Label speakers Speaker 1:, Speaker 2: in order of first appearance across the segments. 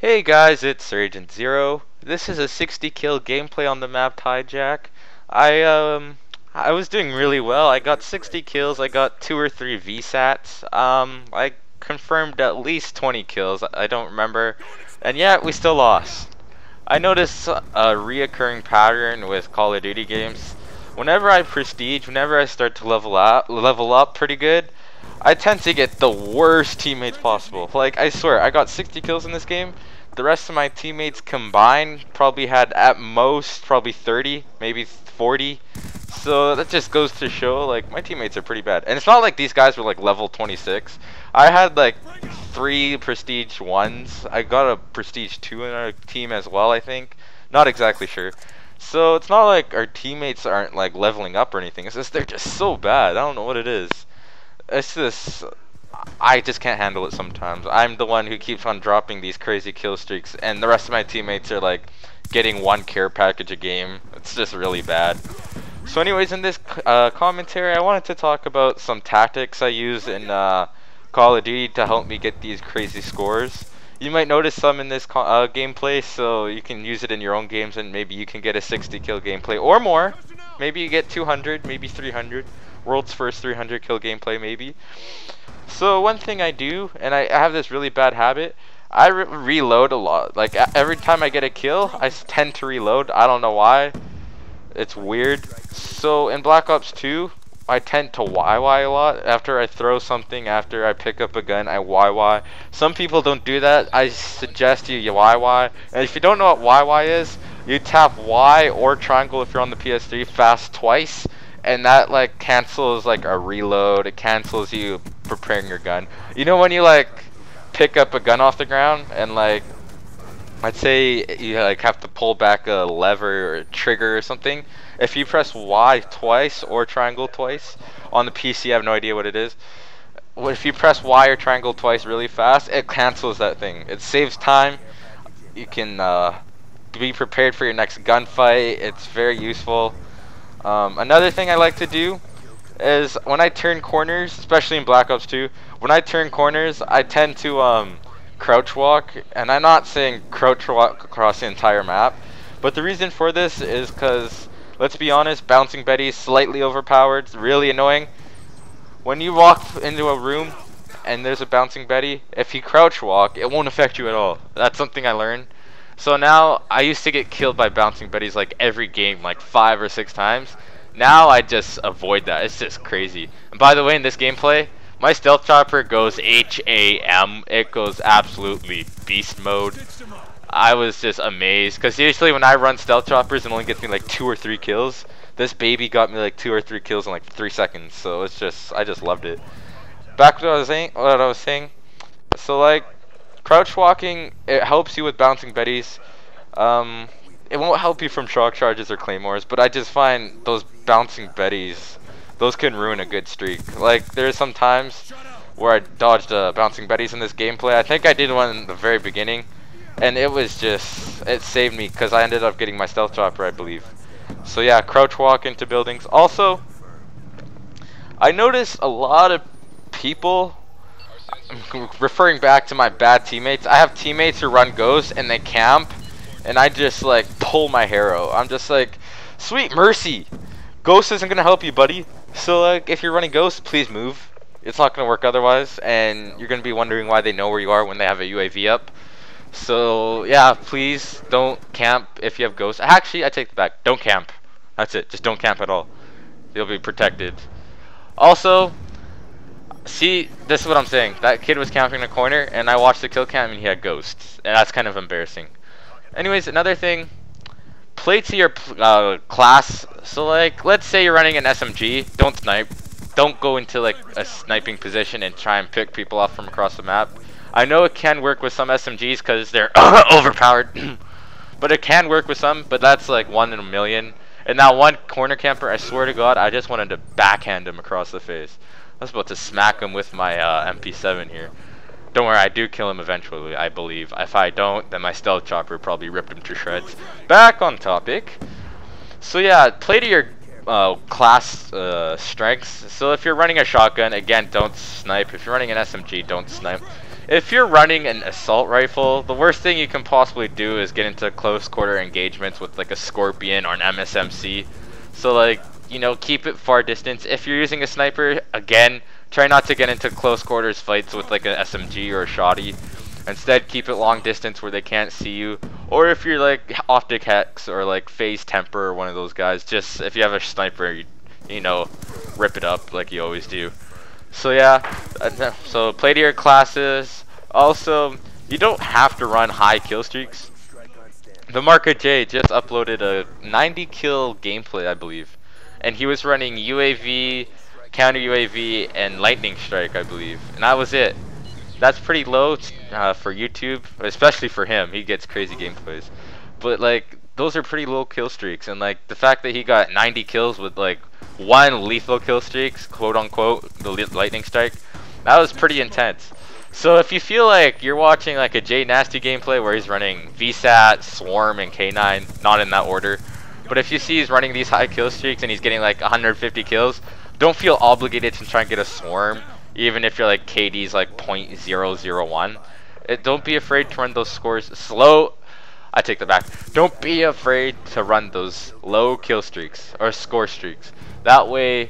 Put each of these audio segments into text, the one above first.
Speaker 1: Hey guys, it's Surgeon Zero. This is a 60 kill gameplay on the map Hijack. I was doing really well. I got 60 kills. I got 2 or 3 VSATs. I confirmed at least 20 kills. I don't remember. And yet we still lost. I noticed a reoccurring pattern with Call of Duty games. Whenever I prestige, whenever I start to level up pretty good, I tend to get the worst teammates possible. Like, I swear, I got 60 kills in this game. The rest of my teammates combined probably had at most probably 30, maybe 40. So that just goes to show, like, my teammates are pretty bad. And it's not like these guys were like level 26. I had like 3 prestige 1s. I got a prestige 2 in our team as well, I think. Not exactly sure. So it's not like our teammates aren't like leveling up or anything. It's just they're just so bad. I don't know what it is. It's just, I just can't handle it sometimes. I'm the one who keeps on dropping these crazy kill streaks, and the rest of my teammates are like getting 1 care package a game. It's just really bad. So anyways, in this commentary, I wanted to talk about some tactics I use in Call of Duty to help me get these crazy scores. You might notice some in this gameplay, so you can use it in your own games, and maybe you can get a 60 kill gameplay or more. Maybe you get 200, maybe 300. World's first 300 kill gameplay, maybe. So one thing I do, and I have this really bad habit, I reload a lot. Like every time I get a kill, I tend to reload. I don't know why. It's weird. So in Black Ops 2, I tend to YY a lot. After I throw something, after I pick up a gun, I YY. Some people don't do that. I suggest you YY. And if you don't know what YY is, you tap Y or triangle if you're on the PS3 fast twice. And that like cancels like a reload. It cancels you preparing your gun. You know when you like pick up a gun off the ground and like, let's say you like have to pull back a lever or a trigger or something. If you press Y twice or triangle twice on the PC, I have no idea what it is. If you press Y or triangle twice really fast, it cancels that thing. It saves time. You can be prepared for your next gunfight. It's very useful. Another thing I like to do is when I turn corners, especially in Black Ops 2, when I turn corners, I tend to crouch walk, and I'm not saying crouch walk across the entire map, but the reason for this is because, let's be honest, bouncing Betty is slightly overpowered. It's really annoying. When you walk into a room and there's a bouncing Betty, if you crouch walk, it won't affect you at all. That's something I learned. So now, I used to get killed by bouncing Betties like every game, like 5 or 6 times. Now I just avoid that. It's just crazy. And by the way, in this gameplay, my stealth chopper goes HAM. It goes absolutely beast mode. I was just amazed, because usually when I run stealth choppers, it only gets me like 2 or 3 kills. This baby got me like 2 or 3 kills in like 3 seconds. So it's just, I just loved it. Back to what I was saying. So like, crouch walking, it helps you with bouncing Betties. It won't help you from shock charges or claymores, but I just find those bouncing Betties, those can ruin a good streak. Like, there's some times where I dodged bouncing Betties in this gameplay. I think I did one in the very beginning, and it was just, it saved me because I ended up getting my stealth chopper, I believe. So yeah, crouch walk into buildings. Also, I noticed a lot of people, referring back to my bad teammates, I have teammates who run ghosts and they camp, and I just like pull my hair out. I'm just like, sweet mercy, ghost isn't gonna help you, buddy. So like, if you're running ghosts, please move. It's not gonna work otherwise, and you're gonna be wondering why they know where you are when they have a UAV up. So yeah, please don't camp if you have ghosts. Actually, I take it back, don't camp. That's it, just don't camp at all. You'll be protected. Also, see, this is what I'm saying. That kid was camping in a corner, and I watched the kill cam, and he had ghosts, and that's kind of embarrassing. Anyways, another thing, play to your class. So like, let's say you're running an SMG, don't snipe. Don't go into like a sniping position and try and pick people off from across the map. I know it can work with some SMGs because they're overpowered, but it can work with some, but that's like 1 in a million. And that one corner camper, I swear to God, I just wanted to backhand him across the face. I was about to smack him with my MP7 here. Don't worry, I do kill him eventually, I believe. If I don't, then my stealth chopper probably ripped him to shreds. Back on topic. So yeah, play to your class strengths. So if you're running a shotgun, again, don't snipe. If you're running an SMG, don't snipe. if you're running an assault rifle, the worst thing you can possibly do is get into close quarter engagements with like a Scorpion or an MSMC. So like, you know, keep it far distance. If you're using a sniper, again, try not to get into close quarters fights with like an SMG or a shotty. Instead, keep it long distance where they can't see you. Or if you're like Optic Hex or like Phase Temper or one of those guys, just if you have a sniper, you know, rip it up like you always do. So yeah, so play to your classes. Also, you don't have to run high kill streaks. The Marker J just uploaded a 90 kill gameplay, I believe. And he was running UAV, counter UAV, and lightning strike, I believe. And that was it. That's pretty low for YouTube, especially for him. He gets crazy gameplays. But like, those are pretty low kill streaks. And like, the fact that he got 90 kills with like one lethal kill streaks, quote unquote, the lightning strike, that was pretty intense. So if you feel like you're watching like a J Nasty gameplay where he's running VSAT, Swarm, and K9, not in that order, but if you see he's running these high kill streaks and he's getting like 150 kills, don't feel obligated to try and get a Swarm, even if you're like KD's like 0.001. Don't be afraid to run those scores slow. I take that back. Don't be afraid to run those low kill streaks or score streaks. That way,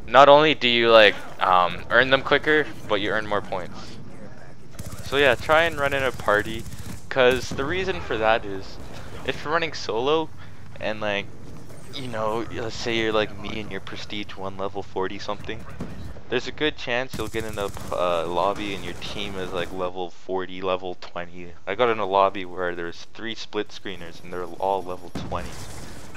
Speaker 1: not only do you like earn them quicker, but you earn more points. So yeah, try and run in a party, cause the reason for that is, if you're running solo, and like, you know, let's say you're like me and you're Prestige 1 level 40 something, there's a good chance you'll get in a lobby and your team is like level 40, level 20. I got in a lobby where there's 3 split screeners and they're all level 20.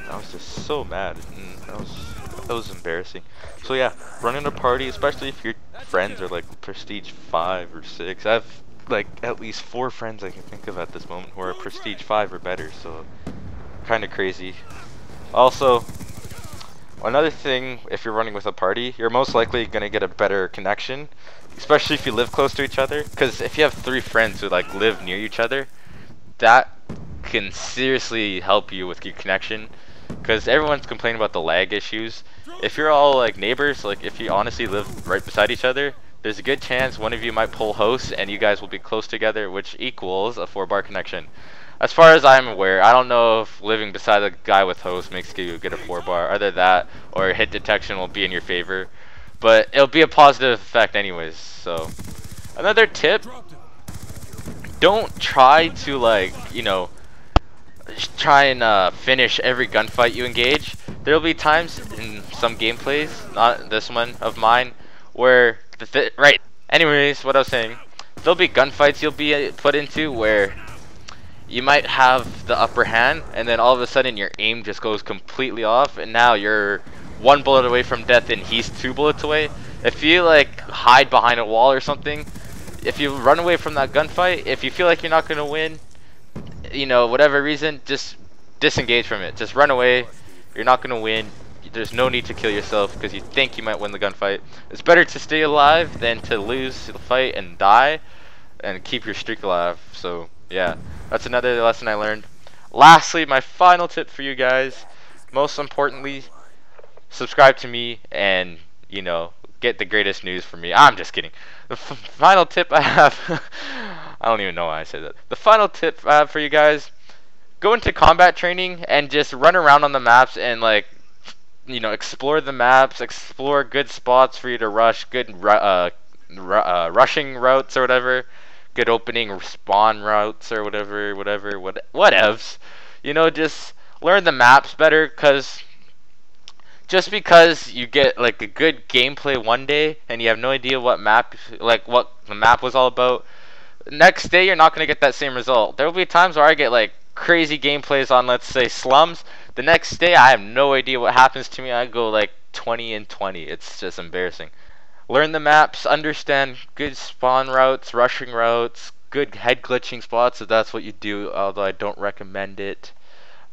Speaker 1: I was just so mad, and that was embarrassing. So yeah, run in a party, especially if your friends are like Prestige 5 or 6. I have like at least 4 friends I can think of at this moment who are Prestige 5 or better, so kind of crazy. Also, another thing, if you're running with a party, you're most likely going to get a better connection, especially if you live close to each other, because if you have 3 friends who like live near each other, that can seriously help you with your connection, because everyone's complaining about the lag issues. If you're all like neighbors, like if you honestly live right beside each other, there's a good chance one of you might pull host and you guys will be close together, which equals a 4-bar connection. As far as I'm aware, I don't know if living beside a guy with host makes you get a 4-bar. Either that or hit detection will be in your favor, but it'll be a positive effect anyways. So another tip, don't try to like, you know, try and finish every gunfight you engage. There'll be times in some gameplays, not this one of mine, where right. Anyways, what I was saying, there'll be gunfights you'll be put into where you might have the upper hand, and then all of a sudden your aim just goes completely off, and now you're 1 bullet away from death and he's 2 bullets away. If you like hide behind a wall or something, if you run away from that gunfight, if you feel like you're not gonna win, you know, whatever reason, just disengage from it. Just run away. You're not gonna win. There's no need to kill yourself because you think you might win the gunfight. It's better to stay alive than to lose the fight and die and keep your streak alive. So yeah, that's another lesson I learned. Lastly, my final tip for you guys, most importantly, subscribe to me and, you know, get the greatest news from me. I'm just kidding. The final tip I have, I don't even know why I said that. The final tip I have for you guys, go into combat training and just run around on the maps and like, you know, explore the maps, explore good spots for you to rush, good rushing routes or whatever, good opening spawn routes or whatevs. You know, just learn the maps better, cause just because you get like a good gameplay one day and you have no idea what the map was all about, next day you're not gonna get that same result. There will be times where I get like crazy gameplays on, let's say, slums. The next day I have no idea what happens to me. I go like 20 and 20. It's just embarrassing. Learn the maps, understand good spawn routes, rushing routes, good head glitching spots if that's what you do, although I don't recommend it.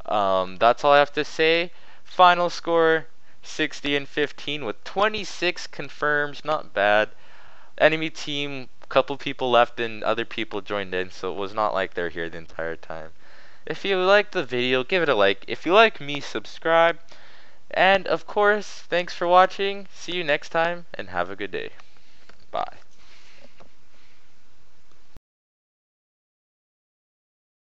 Speaker 1: That's all I have to say. Final score 60 and 15 with 26 confirms. Not bad. Enemy team, couple people left and other people joined in, so it was not like they're here the entire time. If you liked the video, give it a like. If you like me, subscribe. And of course, thanks for watching. See you next time and have a good day. Bye.